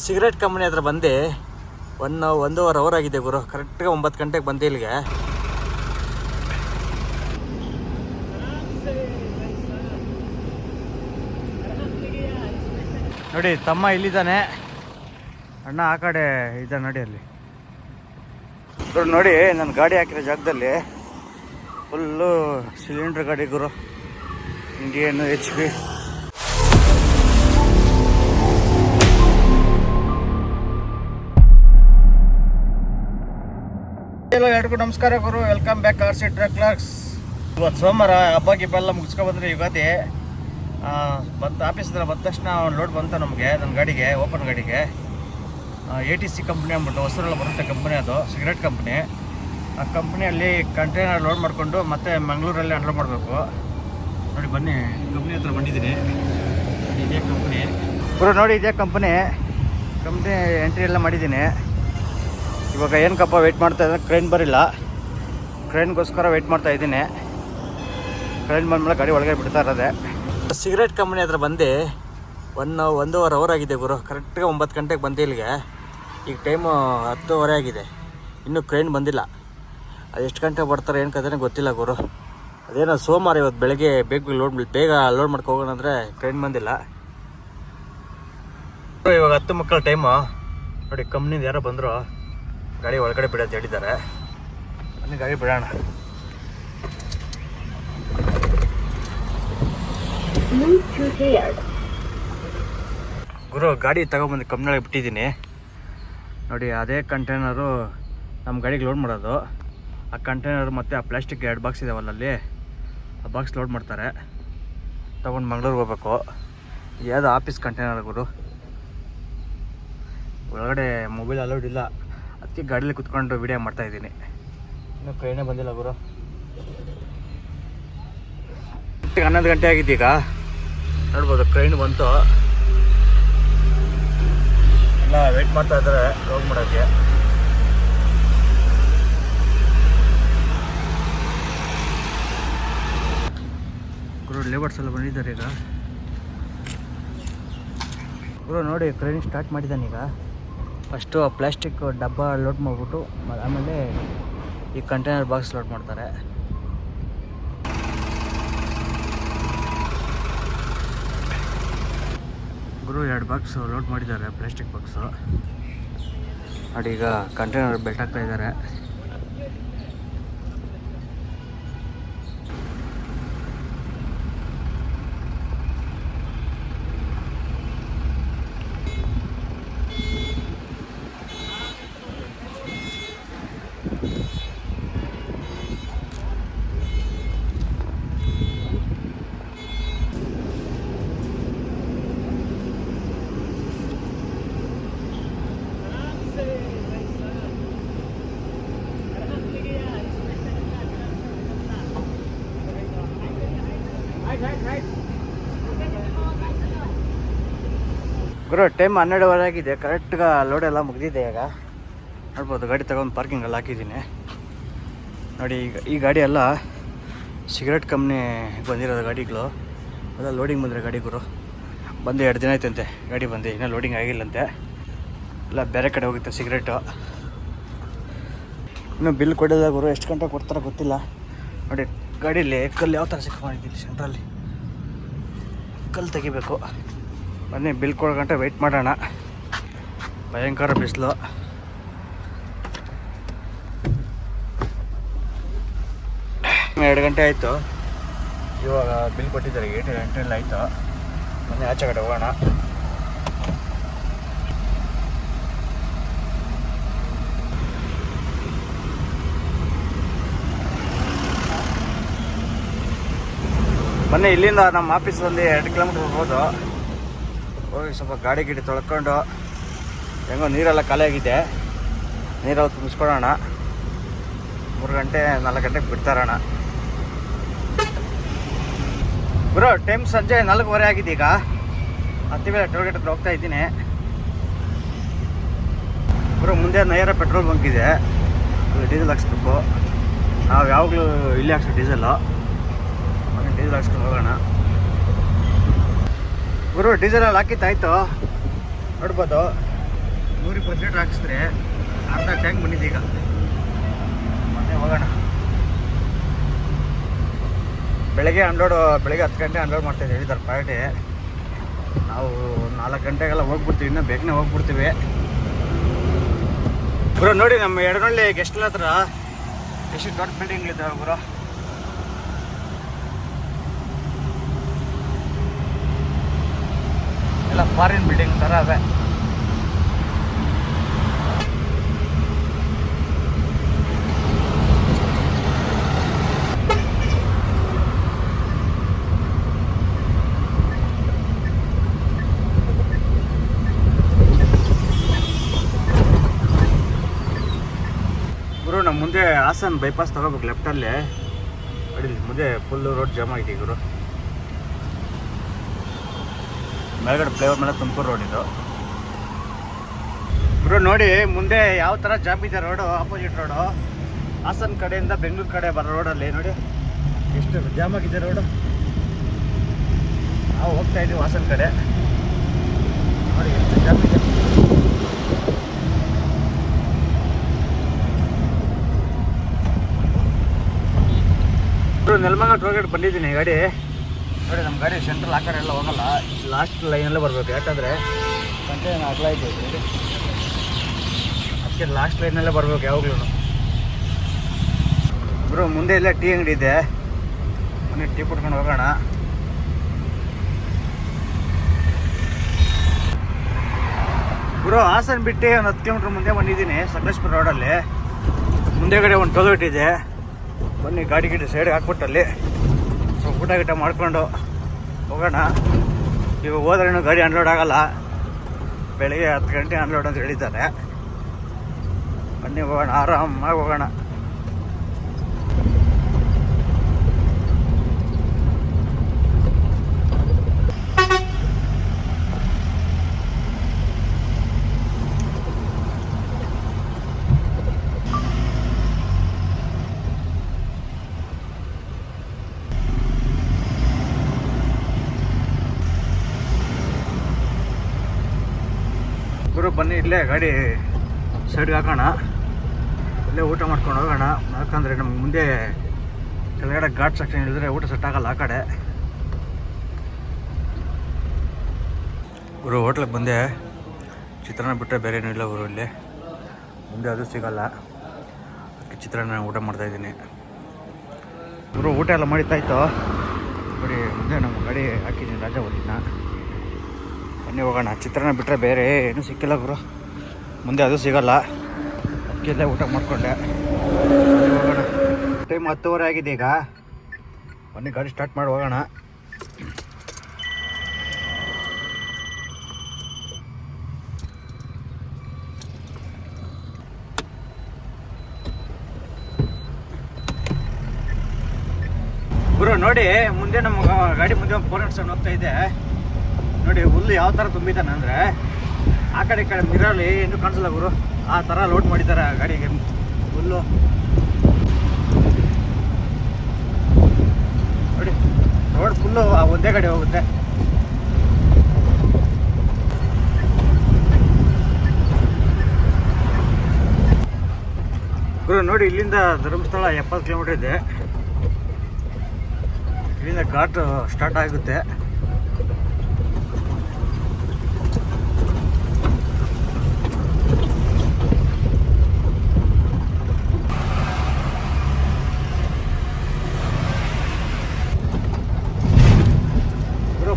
Cigarette company ಹತ್ರ ಬಂದು ಒಂದೂವರೆ ಅವರ್ ಆಗಿದೆ ಗುರು. ಕರೆಕ್ಟಾಗಿ 9 ಗಂಟೆಗೆ ಬಂದೆ ಇಲ್ಲಿಗೆ. ನೋಡಿ ತಮ್ಮ ಇಲ್ಲಿದ್ದಾನೆ, ಅಣ್ಣ ಆ ಕಡೆ ಇದ್ದಾನೆ ನೋಡಿ ಅಲ್ಲಿ. ನೋಡಿ ನನ್ನ ಗಾಡಿ ಹಾಕಿರೋ ಜಾಗದಲ್ಲಿ ಫುಲ್ಲು ಸಿಲಿಂಡ್ರ್ ಗಾಡಿ ಗುರು, ಇಂಡಿಯನ್ HP. ಹಲೋ ಎಲ್ರಿಗೂ ನಮಸ್ಕಾರ ಗುರು, ವೆಲ್ಕಮ್ ಬ್ಯಾಕ್ RC ಟ್ರಕ್ಲರ್ಸ್. ಇವತ್ತು ಸೋಮವಾರ ಹಬ್ಬ ಗಿಬ್ಬ ಎಲ್ಲ ಮುಗಿಸ್ಕೊಬಂದ್ರೆ ಯುಗಾದಿ ಬಂತು. ಆಫೀಸಿಂದ ಬಂದ ತಕ್ಷಣ ಒಂದು ಲೋಡ್ ಬಂತು ನಮಗೆ, ನನ್ನ ಗಾಡಿಗೆ, ಓಪನ್ ಗಾಡಿಗೆ. ATC ಕಂಪ್ನಿ ಅಂದ್ಬಿಟ್ಟು ಹೊಸೂರೆಲ್ಲ ಬರುತ್ತೆ ಕಂಪ್ನಿ, ಅದು ಸಿಗರೇಟ್ ಕಂಪ್ನಿ. ಆ ಕಂಪ್ನಿಯಲ್ಲಿ ಕಂಟೈನರ್ ಲೋಡ್ ಮಾಡಿಕೊಂಡು ಮತ್ತೆ ಮಂಗಳೂರಲ್ಲಿ ಅನ್ಲೋಡ್ ಮಾಡಬೇಕು. ನೋಡಿ ಬನ್ನಿ, ಕಂಪ್ನಿ ಹತ್ರ ಬಂದಿದ್ದೀನಿ. ಇದೇ ಕಂಪ್ನಿ ಗುರು, ನೋಡಿ ಇದೇ ಕಂಪ್ನಿ ಎಂಟ್ರಿ ಎಲ್ಲ ಮಾಡಿದ್ದೀನಿ. ಇವಾಗ ಏನಕ್ಕಪ್ಪ ವೆಯ್ಟ್ ಮಾಡ್ತಾ ಇದ್ದೀನಿ, ಕ್ರೈನ್ ಬರಿಲ್ಲ, ಕ್ರೈನ್ಗೋಸ್ಕರ ವೆಯ್ಟ್ ಮಾಡ್ತಾ ಇದ್ದೀನಿ. ಕ್ರೈನ್ ಬಂದಮೇಲೆ ಗಾಡಿ ಒಳಗೆ ಬಿಡ್ತಾ ಇರೋದೆ. ಸಿಗರೇಟ್ ಕಂಪ್ನಿ ಹತ್ರ ಬಂದು ಒಂದೂವರೆ ಅವರ್ ಆಗಿದೆ ಗುರು. ಕರೆಕ್ಟಾಗಿ 9 ಗಂಟೆಗೆ ಬಂದೆ ಇಲ್ಲಿಗೆ. ಈಗ ಟೈಮು 10:30 ಆಗಿದೆ, ಇನ್ನೂ ಕ್ರೈನ್ ಬಂದಿಲ್ಲ. ಅದು ಎಷ್ಟು ಗಂಟೆಗೆ ಬರ್ತಾರೆ ಏನು ಕಥೆ ಗೊತ್ತಿಲ್ಲ ಗುರು. ಅದೇನೋ ಸೋಮವಾರ ಇವತ್ತು ಬೆಳಗ್ಗೆ ಬೇಗ ಲೋಡ್ ಮಾಡ್ಕೊ ಹೋಗೋಣ ಅಂದರೆ ಕ್ರೈನ್ ಬಂದಿಲ್ಲ. ಇವಾಗ 10 ಮಕ್ಕಳ ಟೈಮು. ನೋಡಿ ಕಂಪ್ನಿಯಿಂದ ಯಾರೋ ಬಂದರು, ಗಾಡಿ ಒಳಗಡೆ ಬಿಡೋದು ಹೇಳಿದ್ದಾರೆ. ಬನ್ನಿ ಗಾಡಿ ಬಿಡೋಣ. ಗುರು ಗಾಡಿ ತಗೊಬಂದು ಕಂಪ್ನಿಯೊಳಗೆ ಬಿಟ್ಟಿದ್ದೀನಿ. ನೋಡಿ ಅದೇ ಕಂಟೈನರು ನಮ್ಮ ಗಾಡಿಗೆ ಲೋಡ್ ಮಾಡೋದು. ಆ ಕಂಟೈನರ್ ಮತ್ತು ಆ ಪ್ಲಾಸ್ಟಿಕ್ 2 ಬಾಕ್ಸ್ ಇದಾವಲ್ಲ ಅಲ್ಲಿ, ಆ ಬಾಕ್ಸ್ ಲೋಡ್ ಮಾಡ್ತಾರೆ. ತೊಗೊಂಡು ಮಂಗಳೂರಿಗೆ ಹೋಗ್ಬೇಕು. ಯಾವುದು ಆಫೀಸ್ ಕಂಟೈನರ್ ಗುರು. ಒಳಗಡೆ ಮೊಬೈಲ್ ಅಲೌಡ್ ಇಲ್ಲ, ಅದಕ್ಕೆ ಗಾಡೀಲಿ ಕುತ್ಕೊಂಡು ವಿಡಿಯೋ ಮಾಡ್ತಾಯಿದ್ದೀನಿ. ಇನ್ನೂ ಟ್ರೈನೇ ಬಂದಿಲ್ಲ ಗುರು. 11 ಗಂಟೆ ಆಗಿದ್ದೀಗ, ನೋಡ್ಬೋದು ಟ್ರೈನ್ ಬಂತು. ಎಲ್ಲ ವೆಯ್ಟ್ ಮಾಡ್ತಾ ಇದ್ದಾರೆ ಲೋಡ್ ಮಾಡೋಕ್ಕೆ. ಗುರು ಲೇಬರ್ಸ್ ಎಲ್ಲ ಬಂದಿದ್ದಾರೆ ಈಗ. ಗುರು ನೋಡಿ ಟ್ರೈನ್ ಸ್ಟಾರ್ಟ್ ಮಾಡಿದ್ದಾನೆ ಈಗ. ಫಸ್ಟು ಆ ಪ್ಲಾಸ್ಟಿಕ್ ಡಬ್ಬ ಲೋಡ್ ಮಾಡಿಬಿಟ್ಟು ಆಮೇಲೆ ಈ ಕಂಟೈನರ್ ಬಾಕ್ಸ್ ಲೋಡ್ ಮಾಡ್ತಾರೆ. ಗುರು 2 ಬಾಕ್ಸ್ ಲೋಡ್ ಮಾಡಿದ್ದಾರೆ, ಪ್ಲಾಸ್ಟಿಕ್ ಬಾಕ್ಸು. ನೋಡಿ ಈಗ ಕಂಟೈನರ್ ಬೆಲ್ಟ್ ಹಾಕ್ತಾ ಇದ್ದಾರೆ. ಗುರು ಟೈಮ್ 12:30 ಆಗಿದೆ, ಕರೆಕ್ಟ್ಗೆ ಲೋಡ್ ಎಲ್ಲ ಮುಗಿದಿದೆ. ಈಗ ನೋಡ್ಬೋದು ಗಾಡಿ ತಗೊಂಡು ಪಾರ್ಕಿಂಗಲ್ಲಿ ಹಾಕಿದ್ದೀನಿ. ನೋಡಿ ಈಗ ಈ ಗಾಡಿ ಎಲ್ಲ ಸಿಗರೇಟ್ ಕಂಪ್ನಿ ಬಂದಿರೋದು ಗಾಡಿಗಳು ಎಲ್ಲ ಲೋಡಿಂಗ್ ಬಂದರೆ ಗಾಡಿ ಗುರು. ಬಂದು 2 ದಿನ ಆಯ್ತಂತೆ ಗಾಡಿ ಬಂದು, ಇನ್ನೂ ಲೋಡಿಂಗ್ ಆಗಿಲ್ಲಂತೆ. ಎಲ್ಲ ಬೇರೆ ಕಡೆ ಹೋಗುತ್ತೆ ಸಿಗರೇಟು. ಇನ್ನೂ ಬಿಲ್ ಕೊಡೋದ ಗುರು, ಎಷ್ಟು ಗಂಟೆ ಕೊಡ್ತಾರೋ ಗೊತ್ತಿಲ್ಲ. ನೋಡಿ ಗಾಡೀಲಿ ಕಲ್ಲು ಯಾವ ಥರ ಸಿಕ್ಕೊಂಡಿದ್ದೀನಿ, ಸೆಂಟ್ರಲ್ಲಿ ಕಲ್ಲು ತೆಗಿಬೇಕು. ಬನ್ನಿ ಬಿಲ್ ಕೊಡೋ ಗಂಟೆ ವೆಯ್ಟ್ ಮಾಡೋಣ. ಭಯಂಕರ ಬಿಸಿಲು. ಎರಡು ಗಂಟೆ ಆಯಿತು, ಇವಾಗ ಬಿಲ್ ಕೊಟ್ಟಿದ್ದಾರೆ. 8 ಗಂಟೆಲ್ಲ ಆಯಿತು. ಬನ್ನಿ ಆಚೆ ಕಡೆ ಹೋಗೋಣ. ಬನ್ನಿ ಇಲ್ಲಿಂದ ನಮ್ಮ ಆಫೀಸ್ ಒಂದು 2 ಕಿಲೋಮೀಟ್ರ್ ಹೋಗ್ಬೋದು. ಹೋಗಿ ಸ್ವಲ್ಪ ಗಾಡಿ ತೊಳ್ಕೊಂಡು, ಹೆಂಗೋ ನೀರೆಲ್ಲ ಖಾಲಿ ಆಗಿದೆ, ನೀರೆಲ್ಲ ತುಂಬಿಸ್ಕೊಳ್ಳೋಣ. 3 ಗಂಟೆ 4 ಗಂಟೆಗೆ ಬಿಡ್ತಾರಣ ಗುರು. ಟೈಮ್ ಸಂಜೆ 4:30 ಆಗಿದೆ. ಈಗ ಹತ್ತಿಬೇಳೆ ಟೋಲ್ಗೇಟ್ ಹತ್ರ ಹೋಗ್ತಾ ಇದ್ದೀನಿ ಗುರು. ಮುಂದೆ ನೇರ ಪೆಟ್ರೋಲ್ ಬಂಕ್ ಇದೆ, ಅಲ್ಲಿ ಡೀಸೆಲ್ ಹಾಕ್ಸ್ಬೇಕು. ನಾವು ಯಾವಾಗಲೂ ಇಲ್ಲಿ ಹಾಕ್ಸ್ಬೇಕು ಡೀಸೆಲ್ಲು. ಡೀಸೆಲ್ ಹಾಕ್ಸ್ಕೊಂಡು ಹೋಗೋಣ ಗುರು. ಡೀಸೆಲ್ ಅಲ್ಲಿ ಹಾಕಿತ್ತಾಯ್ತು, ನೋಡ್ಬೋದು 120 ಲೀಟ್ರ್ ಹಾಕಿಸಿದ್ರೆ ಅರ್ಧ ಟ್ಯಾಂಕ್ ಬಂದಿದೆ ಈಗ. ಮೊನ್ನೆ ಹೋಗೋಣ. ಬೆಳಗ್ಗೆ 10 ಗಂಟೆ ಅನ್ಲೋಡ್ ಮಾಡ್ತಾಯಿದ್ದೀವಿ ಹೇಳಿದ್ದಾರೆ ಪಾರ್ಟಿ. ನಾವು 4 ಗಂಟೆಗೆಲ್ಲ ಹೋಗ್ಬಿಡ್ತೀವಿ, ಇನ್ನೂ ಬೇಗನೆ ಹೋಗ್ಬಿಡ್ತೀವಿ. ಗುರು ನೋಡಿ ನಮ್ಮ ಎಡನಳ್ಳಿ ಗೆಸ್ಟ್ಲ ಹತ್ರ ಎಷ್ಟು ದೊಡ್ಡ ಬಿಲ್ಡಿಂಗ್ಗಳಿದ್ದಾವೆ ಗುರು. ಎಲ್ಲ ಫಾರಿನ್ ಬಿಲ್ಡಿಂಗ್ ಥರ ಅವೆ. ಗುರು ನಮ್ಮ ಮುಂದೆ ಹಾಸನ್ ಬೈಪಾಸ್ ತಗೋಬೇಕು ಲೆಫ್ಟಲ್ಲಿ. ಅಡಿಲಿ ಮುಂದೆ ಫುಲ್ಲು ರೋಡ್ ಜಾಮ್ ಆಗಿದೆ ಗುರು. ಮೇಲ್ಗಡೆ ಫ್ಲೇವರ್ ಮೇಲೆ ತುಮಕೂರು ರೋಡ್ ಇದು ಗುರು. ನೋಡಿ ಮುಂದೆ ಯಾವ ಥರ ಜಾಮ್ ಇದೆ ರೋಡು, ಆಪೋಸಿಟ್ ರೋಡು. ಹಾಸನ್ ಕಡೆಯಿಂದ ಬೆಂಗಳೂರು ಕಡೆ ಬರೋ ರೋಡಲ್ಲಿ ನೋಡಿ ಎಷ್ಟು ಜಾಮ್ ಆಗಿದೆ ರೋಡು. ನಾವು ಹೋಗ್ತಾ ಇದ್ದೀವಿ ಹಾಸನ್ ಕಡೆ, ನೋಡಿ ಎಷ್ಟು ಜಾಮ್ ಇದೆ. ನೆಲಮಂಗಲ ಟೋಲ್ ಗೇಟ್ ಬಂದಿದ್ದೀನಿ ಗಾಡಿ. ನೋಡಿ ನಮ್ಮ ಗಾಡಿ ಸೆಂಟ್ರಲ್ ಆ ಕಡೆ ಎಲ್ಲ ಹೋಗಲ್ಲ, ಲಾಸ್ಟ್ ಲೈನಲ್ಲೇ ಬರಬೇಕು. ಯಾಕಂದರೆ ಕಂಟೈನ್ ಅಗಲ ಇದೆ ನೋಡಿ, ಅದಕ್ಕೆ ಲಾಸ್ಟ್ ಲೈನಲ್ಲೇ ಬರಬೇಕು ಯಾವಾಗಲೂ. ಗುರು ಮುಂದೆ ಎಲ್ಲ ಟೀ ಅಂಗಡಿ ಇದೆ, ಮೊನ್ನೆ ಟೀ ಕುಡ್ಕೊಂಡು ಹೋಗೋಣ. ಗುರು ಹಾಸನ್ ಬಿಟ್ಟು ಒಂದು 10 ಕಿಲೋಮೀಟ್ರ್ ಮುಂದೆ ಬಂದಿದ್ದೀನಿ, ಸಕಲೇಶ್ಪುರ ರೋಡಲ್ಲಿ. ಮುಂದೆಗಡೆ ಒಂದು ಟೋಲ್ ಗೇಟ್ ಇದೆ, ಬನ್ನಿ ಗಾಡಿ ಸೈಡ್ಗೆ ಹಾಕ್ಬಿಟ್ಟಲ್ಲಿ ಸ್ವಲ್ಪ ಊಟ ಮಾಡ್ಕೊಂಡು ಹೋಗೋಣ. ಇವಾಗ ಹೋದ್ರೇನು ಗಾಡಿ ಅನ್ಲೋಡ್ ಆಗಲ್ಲ, ಬೆಳಿಗ್ಗೆ 10 ಗಂಟೆ ಅನ್ಲೋಡ್ ಅಂತ ಹೇಳಿದ್ದಾರೆ. ಬನ್ನಿ ಹೋಗೋಣ, ಆರಾಮಾಗಿ ಹೋಗೋಣ. ಗುರು ಬನ್ನಿ ಇಲ್ಲೇ ಗಾಡಿ ಸೈಡ್ಗೆ ಹಾಕೋಣ, ಇಲ್ಲೇ ಊಟ ಮಾಡ್ಕೊಂಡು ಹೋಗೋಣ. ಯಾಕಂದರೆ ನಮ್ಗೆ ಮುಂದೆ ಕೆಳಗಡೆ ಘಾಟ್ ಸೆಕ್ಷನ್ ಇಳಿದ್ರೆ ಊಟ ಸೆಟ್ ಆಗಲ್ಲ ಆ ಕಡೆ. ಗುರು ಹೋಟ್ಲಿಗೆ ಬಂದೆ, ಚಿತ್ರಾನ್ನ ಬಿಟ್ಟರೆ ಬೇರೆ ಏನೂ ಇಲ್ಲ ಗುರು. ಇಲ್ಲಿ ಮುಂದೆ ಅದು ಸಿಗೋಲ್ಲ, ಅದಕ್ಕೆ ಚಿತ್ರಾನ್ನ ಊಟ ಮಾಡ್ತಾಯಿದ್ದೀನಿ ಗುರು. ಊಟ ಎಲ್ಲ ಮಾಡಿತ್ತಾಯ್ತು ನೋಡಿ. ಮುಂದೆ ನಮ್ಮ ಗಾಡಿ ಹಾಕಿದ್ದೀನಿ ರಾಜವಲ್ಲಿನ. ಬನ್ನಿ ಹೋಗೋಣ. ಚಿತ್ರಾನ್ನ ಬಿಟ್ಟರೆ ಬೇರೆ ಏನೂ ಸಿಕ್ಕಿಲ್ಲ ಗುರು, ಮುಂದೆ ಅದು ಸಿಗೋಲ್ಲ, ಅದಕ್ಕೆ ಇಲ್ಲೇ ಊಟ ಮಾಡಿಕೊಂಡೆ. ಹೋಗೋಣ. ಟೈಮ್ 10:30 ಆಗಿದೆ ಈಗ. ಬನ್ನಿ ಗಾಡಿ ಸ್ಟಾರ್ಟ್ ಮಾಡಿ ಹೋಗೋಣ. ಗುರು ನೋಡಿ ಮುಂದೆ ನಮ್ಮ ಗಾಡಿ ಮುಂದೆ ಒಂದು 4 ನಡ್ಸ್ಕೊಂಡು ಹೋಗ್ತಾ ಇದೆ ನೋಡಿ. ಹುಲ್ಲು ಯಾವ ಥರ ತುಂಬಿದ್ದಾನೆ ಅಂದರೆ ಆ ಕಡೆ ಈ ಕಡೆ ಮಿರಲ್ಲಿ ಏನೂ ಕಾಣಿಸಲ್ಲ ಗುರು, ಆ ಥರ ಲೋಡ್ ಮಾಡಿದ್ದಾರೆ ಆ ಗಾಡಿಗೆ ಹುಲ್ಲು. ನೋಡಿ ರೋಡ್ ಫುಲ್ಲು ಒಂದೇ ಗಾಡಿ ಹೋಗುತ್ತೆ. ಗುರು ನೋಡಿ ಇಲ್ಲಿಂದ ಧರ್ಮಸ್ಥಳ 70 ಕಿಲೋಮೀಟರ್ ಇದೆ. ಇಲ್ಲಿಂದ ಘಾಟ್ ಸ್ಟಾರ್ಟ್ ಆಗುತ್ತೆ.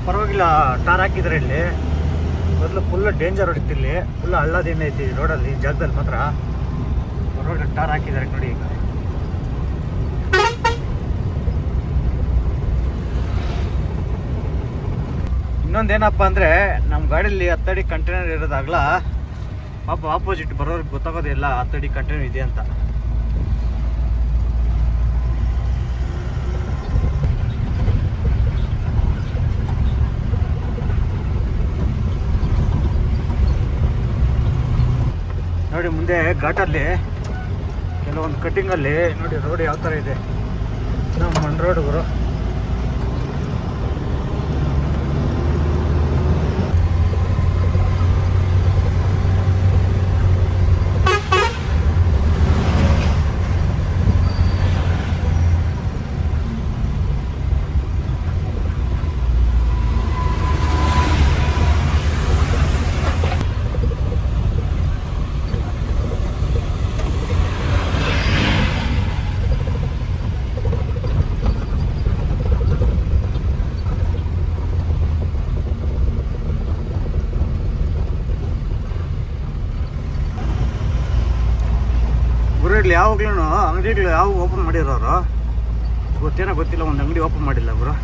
ಪರವಾಗಿಲ್ಲ, ಟಾರ್ ಹಾಕಿದ್ರೆ ಇಲ್ಲಿ. ಮೊದಲು ಫುಲ್ ಡೇಂಜರ್ ಹೊಡಿತು, ಇಲ್ಲಿ ಫುಲ್ ಹಳ್ಳದಿಂದ ಐತಿ ರೋಡಲ್ಲಿ, ಜಾಗದಲ್ಲಿ ಮಾತ್ರ ಪರವಾಗಿಲ್ಲ ಟಾರ್ ಹಾಕಿದ್ದಾರೆ ನೋಡಿ. ಈಗ ಇನ್ನೊಂದೇನಪ್ಪ ಅಂದರೆ ನಮ್ಮ ಗಾಡೀಲಿ 10 ಅಡಿ ಕಂಟೈನರ್ ಇರೋದಾಗಲ ಪಾಪ ಆಪೋಸಿಟ್ ಬರೋರಿಗೆ ಗೊತ್ತಾಗೋದಿಲ್ಲ 10 ಅಡಿ ಕಂಟೈನರ್ ಇದೆ ಅಂತ. ನೋಡಿ ಮುಂದೆ ಘಾಟಲ್ಲಿ ಕೆಲವೊಂದು ಕಟ್ಟಿಂಗಲ್ಲಿ ನೋಡಿ ರೋಡ್ ಯಾವ ಥರ ಇದೆ. ನಮ್ಮ ಮಣ್ ರೋಡ್ ಗುರು. ಇಲ್ಲಿ ಯಾವಾಗ್ಲೂ ಅಂಗಡಿಗಳು ಯಾವ ಓಪನ್ ಮಾಡಿರೋರು ಗೊತ್ತೇನೋ ಗೊತ್ತಿಲ್ಲ, ಒಂದು ಅಂಗಡಿ ಓಪನ್ ಮಾಡಿಲ್ಲ ಗುರು.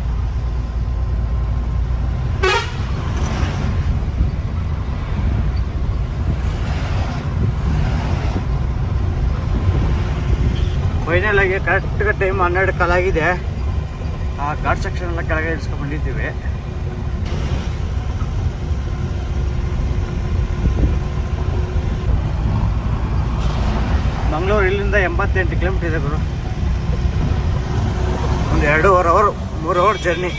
ಫೈನಲ್ ಆಗಿ ಕರೆಕ್ಟ್ಗೆ ಟೈಮ್ 12 ಕಾಲಾಗಿದೆ. ಆ ಘಾಟ್ ಸೆಕ್ಷನ್ ಎಲ್ಲ ಕೆಳಗೆ ಇಳಿಸ್ಕೊಂಡು ಬಂದಿದ್ದೀವಿ. ಮಂಗಳೂರು ಇಲ್ಲಿಂದ 88 ಕಿಲೋಮೀಟರ್ ಇದೆ ಗುರು. ಒಂದು 2.5 ಅವರ್ 3 ಅವರ್ ಜರ್ನಿ.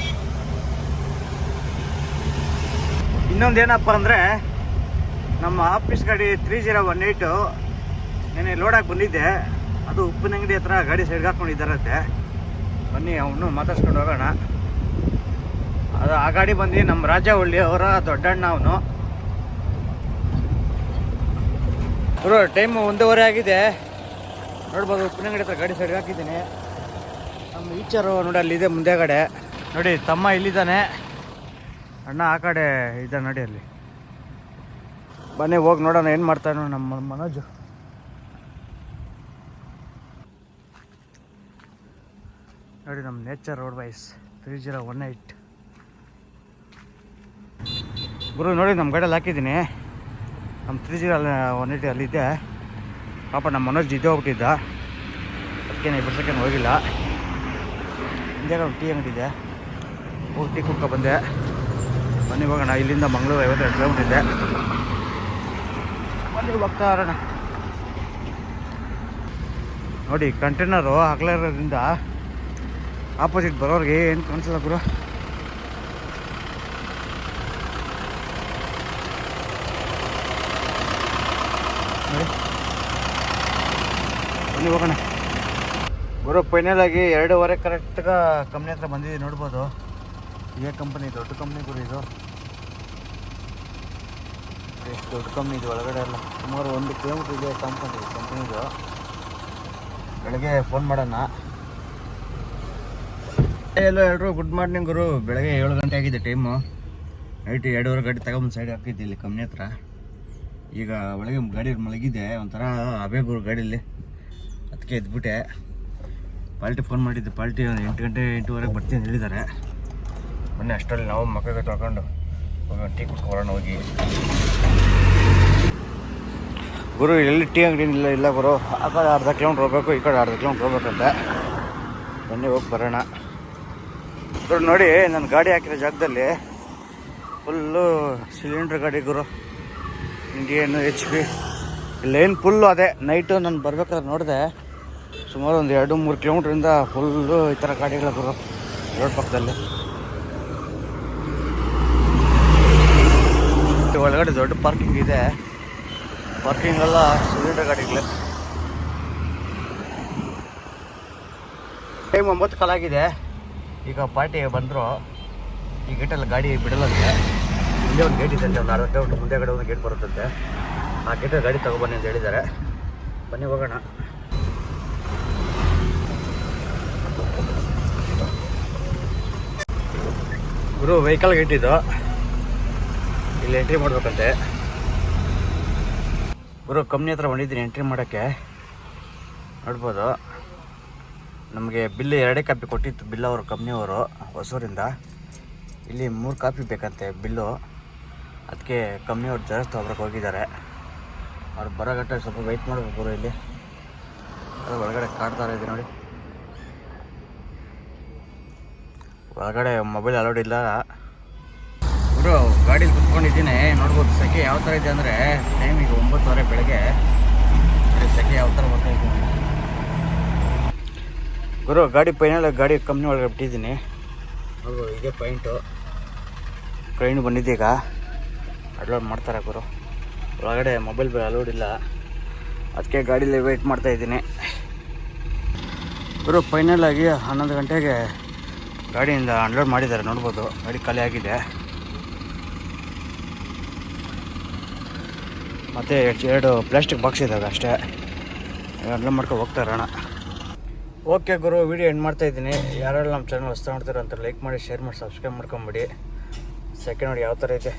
ಇನ್ನೊಂದೇನಪ್ಪ ಅಂದರೆ ನಮ್ಮ ಆಫೀಸ್ ಗಾಡಿ 3018 ನೆನೆ ಲೋಡಾಗಿ ಬಂದಿದ್ದೆ. ಅದು ಉಪ್ಪಿನಂಗಡಿ ಹತ್ರ ಗಾಡಿ ಸೈಡ್ಗೆ ಹಾಕ್ಕೊಂಡಿದ್ದಾರಂತೆ. ಬನ್ನಿ ಅವನು ಮಾತಾಡ್ಸ್ಕೊಂಡು ಹೋಗೋಣ. ಅದು ಆ ಗಾಡಿ ಬಂದು ನಮ್ಮ ರಾಜವಳ್ಳಿ ಅವರ ದೊಡ್ಡಣ್ಣ ಅವನು. ಗುರು ಟೈಮ್ 1:15 ಆಗಿದೆ. ನೋಡ್ಬೋದು ಉಪ್ಪಿನಂಗಡಿ ಹತ್ರ ಗಾಡಿ ಸೈಡ್ಗೆ ಹಾಕಿದ್ದೀನಿ. ನಮ್ಮ ಈಚರು ನೋಡಿ ಅಲ್ಲಿದೆ ಮುಂದೆಗಡೆ. ನೋಡಿ ತಮ್ಮ ಇಲ್ಲಿದ್ದಾನೆ, ಅಣ್ಣ ಆ ಕಡೆ ಇದ್ದಾನೆ ನೋಡಿ ಅಲ್ಲಿ. ಬನ್ನಿ ಹೋಗಿ ನೋಡೋಣ ಏನು ಮಾಡ್ತಾನೋ ನಮ್ಮ ಮನೋಜು. ನೋಡಿ ನಮ್ಮ ನೇಚರ್ ರೋಡ್ ವೈಸ್ 3018 ಗುರು. ನೋಡಿ ನಮ್ಮ ಗಾಡಿಯಲ್ಲಿ ಹಾಕಿದ್ದೀನಿ. ನಮ್ಮ 3018 ಅಲ್ಲಿದ್ದೆ. ಪಾಪ ನಮ್ಮ ಮನೋಜ್ ಇದ್ದೇ ಹೋಗ್ಬಿಟ್ಟಿದ್ದ, ಅದಕ್ಕೆ ಬಿಡ್ಸೋಕ್ಕೆ ಹೋಗಿಲ್ಲ. ಹಿಂದೆ ಒಂದು ಟೀ ಅಂಗಡಿ ಇದೆ, ಹೋಗಿ ಟೀ ಕುಡ್ಕೊ ಬಂದೆ. ಬನ್ನಿ ಹೋಗೋಣ. ಇಲ್ಲಿಂದ ಮಂಗಳೂರು 52 ಕಿಲೋಮೀಟರ್ ಇದೆ. ಬನ್ನಿ ಹೋಗ್ತಾ ಇರೋಣ. ನೋಡಿ ಕಂಟೈನರು ಹಗಲಿರೋದ್ರಿಂದ ಆಪೋಸಿಟ್ ಬರೋರಿಗೆ ಏನು ಕಾಣಿಸಲ್ಲ ಗುರು. ನೋಡಿ ಬನ್ನಿ ಹೋಗೋಣ ಗುರು. ಫೈನಲ್ ಆಗಿ 2:15 ಕರೆಕ್ಟ್ಗೆ ಕಂಪ್ನಿ ಹತ್ರ ಬಂದಿದ್ದೀವಿ. ನೋಡ್ಬೋದು ಇದೇ ಕಂಪ್ನಿ, ದೊಡ್ಡ ಕಂಪ್ನಿ ಗುರು ಇದು. ಎಷ್ಟು ದೊಡ್ಡ ಕಂಪ್ನಿ ಇದು, ಒಳಗಡೆ ಎಲ್ಲ ಸುಮಾರು 1 ಕಿಲೋಮೀಟ್ರ್ ಇದೆ ಕಂಪ್ನಿದು. ಬೆಳಗ್ಗೆ ಫೋನ್ ಮಾಡೋಣ. ಎಲ್ಲೋ ಎಲ್ಲರೂ ಗುಡ್ ಮಾರ್ನಿಂಗ್ ಗುರು. ಬೆಳಗ್ಗೆ 7 ಗಂಟೆ ಆಗಿದೆ ಟೈಮು. ನೈಟ್ 2:15 ಗಾಡಿ ತಗೊಂಡು ಸೈಡ್ ಹಾಕಿದ್ದೆ ಇಲ್ಲಿ ಕಂಪ್ನಿ ಹತ್ರ. ಈಗ ಒಳಗೆ ಗಾಡಿ ಮಲಗಿದೆ, ಒಂಥರ ಅಬೇ ಗುರು ಗಾಡೀಲಿ. ಅದಕ್ಕೆ ಎದ್ಬಿಟ್ಟೆ. ಪಾಲ್ಟಿ ಫೋನ್ ಮಾಡಿದ್ದೆ. ಪಾಲ್ಟಿ 8 ಗಂಟೆ 8:15 ಬರ್ತೀನಿ ಹೇಳಿದ್ದಾರೆ. ಮೊನ್ನೆ ಅಷ್ಟರಲ್ಲಿ ನಾವು ಮಕ್ಕಳಿಗೆ ತೊಳ್ಕೊಂಡು ಹೋಗಿ ಟೀ ಕುಡ್ಕೊಬರೋಣ ಹೋಗಿ. ಗುರು ಎಲ್ಲಿ ಟೀ ಅಂಗಡಿ ಇಲ್ಲ ಗುರು. ಆ ಕಡೆ ಅರ್ಧ ಕಿಲೋಮೀಟ್ರ್ ಹೋಗ್ಬೇಕು, ಈ ಕಡೆ ಅರ್ಧ ಕಿಲೋಮೀಟ್ರ್ ಹೋಗ್ಬೇಕಂತೆ. ಬನ್ನಿ ಹೋಗಿ ಬರೋಣ ಗುರು. ನೋಡಿ ನನ್ನ ಗಾಡಿ ಹಾಕಿರೋ ಜಾಗದಲ್ಲಿ ಫುಲ್ಲು ಸಿಲಿಂಡ್ರ್ ಗಾಡಿ ಗುರು. ಇಂಡಿಯನ್ HP ಲೈನ್ ಫುಲ್ಲು ಅದೇ. ನೈಟು ನಾನು ಬರ್ಬೇಕಾದ್ರೆ ನೋಡಿದೆ, ಸುಮಾರು ಒಂದು 2-3 ಕಿಲೋಮೀಟ್ರಿಂದ ಫುಲ್ಲು ಈ ಥರ ಗಾಡಿಗಳ ಗುರು ರೋಡ್ ಪಕ್ಕದಲ್ಲಿ. ಒಳಗಡೆ ದೊಡ್ಡ ಪಾರ್ಕಿಂಗ್ ಇದೆ. ಪಾರ್ಕಿಂಗೆಲ್ಲ ಸಿಲಿಂಡರ್ ಗಾಡಿಗಳೇ. ಟೈಮ್ 9 ಕಾಲಾಗಿದೆ. ಈಗ ಪಾರ್ಟಿ ಬಂದರು. ಈ ಗೇಟಲ್ಲಿ ಗಾಡಿ ಬಿಡಲ್ಲಂತೆ. ಇಲ್ಲೇ ಒಂದು ಗೇಟ್ ಇದೆ, ಒಂದು 60 ಕಿಲೋಮೀಟ್ರ್ ಮುಂದೆಗಡೆ ಒಂದು ಗೇಟ್ ಬರುತ್ತಂತೆ. ಆ ಗೇಟಲ್ಲಿ ಗಾಡಿ ತಗೊಬನ್ನಿ ಅಂತ ಹೇಳಿದ್ದಾರೆ. ಬನ್ನಿ ಹೋಗೋಣ. ಗುರು ವೆಹಿಕಲ್ ಗೇಟ್ ಇದು, ಇಲ್ಲಿ ಎಂಟ್ರಿ ಮಾಡ್ಬೇಕಂತೆ ಗುರು. ಕಂಪ್ನಿ ಹತ್ರ ಬಂದಿದ್ದೀನಿ ಎಂಟ್ರಿ ಮಾಡೋಕ್ಕೆ. ನೋಡ್ಬೋದು ನಮಗೆ ಬಿಲ್ 2 ಕಾಪಿ ಕೊಟ್ಟಿತ್ತು ಬಿಲ್ ಅವರು, ಕಂಪ್ನಿಯವರು ಹೊಸೂರಿಂದ. ಇಲ್ಲಿ 3 ಕಾಪಿ ಬೇಕಂತೆ ಬಿಲ್ಲು. ಅದಕ್ಕೆ ಕಂಪ್ನಿಯವ್ರು ಜೆರಾಕ್ಸ್ ತೊಗೊಬರಕ್ಕೆ ಹೋಗಿದ್ದಾರೆ. ಅವ್ರು ಬರೋ ಗಂಟೆ ಸ್ವಲ್ಪ ವೆಯ್ಟ್ ಮಾಡಬೇಕು ಗುರು. ಇಲ್ಲಿ ಅದು ಒಳಗಡೆ ಕಾಡ್ತಾರೆ ಇದೆ ನೋಡಿ. ಒಳಗಡೆ ಮೊಬೈಲ್ ಅಲೌಡ್ ಇಲ್ಲ ಗುರು. ಗಾಡೀಲಿ ಕುತ್ಕೊಂಡಿದ್ದೀನಿ. ನೋಡ್ಬೋದು ಸೆಕೆ ಯಾವ ಥರ ಇದೆ ಅಂದರೆ, ಟೈಮ್ ಈಗ 9:15 ಬೆಳಗ್ಗೆ. ಸೆಕೆ ಯಾವ ಥರ ಬರ್ತಾ ಇದ್ದೀನಿ ಗುರು. ಗಾಡಿ ಫೈನಲ್ ಗಾಡಿ ಕಂಪ್ನಿ ಒಳಗಡೆ ಬಿಟ್ಟಿದ್ದೀನಿ. ನೋಡ್ಬೋದು ಇದೇ ಪಾಯಿಂಟು. ಟ್ರೈನ್ ಬಂದಿದ್ದೆ, ಈಗ ಅಡ್ಲೋಡ್ ಮಾಡ್ತಾರೆ ಗುರು. ಒಳಗಡೆ ಮೊಬೈಲ್ ಅಲೌಡ್ ಇಲ್ಲ, ಅದಕ್ಕೆ ಗಾಡೀಲಿ ವೆಯ್ಟ್ ಮಾಡ್ತಾಯಿದ್ದೀನಿ ಗುರು. ಫೈನಲ್ ಆಗಿ 11 ಗಂಟೆಗೆ ಗಾಡಿಯಿಂದ ಅನ್ಲೋಡ್ ಮಾಡಿದ್ದಾರೆ. ನೋಡ್ಬೋದು ಗಾಡಿ ಖಾಲಿ ಆಗಿದೆ. ಮತ್ತು 2 ಪ್ಲಾಸ್ಟಿಕ್ ಬಾಕ್ಸ್ ಇದ್ದಾವೆ ಅಷ್ಟೇ. ಅನ್ಲೋಡ್ ಮಾಡ್ಕೊಂಡು ಹೋಗ್ತಾ ಇರೋಣ. ಓಕೆ ಗುರು, ವಿಡಿಯೋ ಎಂಡ್ ಮಾಡ್ತಾಯಿದ್ದೀನಿ. ಯಾರೆಲ್ಲ ನಮ್ಮ ಚಾನಲ್ ಹೊಸ್ತಾ ನೋಡ್ತೀರೋ ಅಂತ ಲೈಕ್ ಮಾಡಿ, ಶೇರ್ ಮಾಡಿ, ಸಬ್ಸ್ಕ್ರೈಬ್ ಮಾಡ್ಕೊಂಬಿಡಿ. ಸೆಕೆಂಡ್ ನೋಡಿ ಯಾವ ಥರ ಇದೆ.